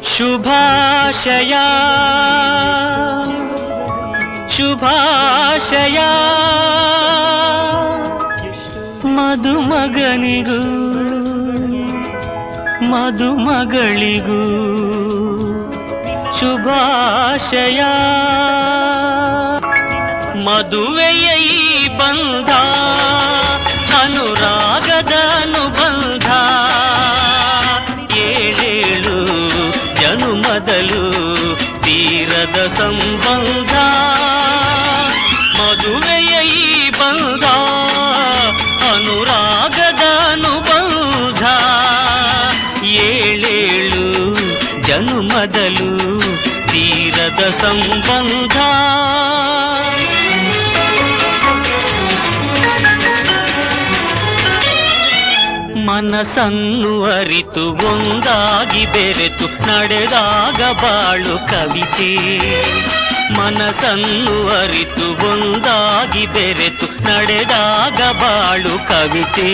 ಶುಭಾಶಯ ಶುಭಾಶಯ ಮದುಮಗನಿಗೂ ಮದುಮಗಳಿಗೂ ಶುಭಾಶಯ. ಮದುವೆಯ ಈ ಬಂಧ ಅನುರಾಗದ ಅನುಬಂಧ, ಏಳೇಳು ಜನುಮದಲು ತೀರದ ಸಂಬಂಧ. ಮದುವೆಯ ಈ ಬಂಧ ಅನುರಾಗದ ಅನುಬಂಧ, ಏಳೇಳು ಜನುಮದಲು ತೀರದ ಸಂಬಂಧ. ಮನಸ್ಸನ್ನು ಅರಿತು ಒಂದಾಗಿ ಬೆರೆತು ನಡೆದಾಗ ಬಾಳು ಕವಿತೆ. ಮನಸ್ಸನ್ನು ಅರಿತು ಒಂದಾಗಿ ಬೆರೆತು ನಡೆದಾಗ ಬಾಳು ಕವಿತೆ.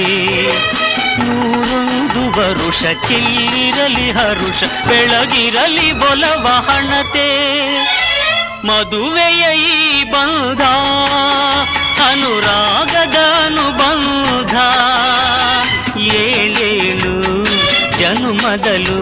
101 ವರುಷ ಚಿಲ್ಲಿರಲಿ ಹರುಷ, ಬೆಳಗಿರಲಿ ಬೊಲವ ಹಣತೆ. ಮದುವೆಯ ಈ ಬಂಧ ಅನುರಾಗದ ಅನುಬಂಧ, ಏಳೇಳು ಜನುಮದಲು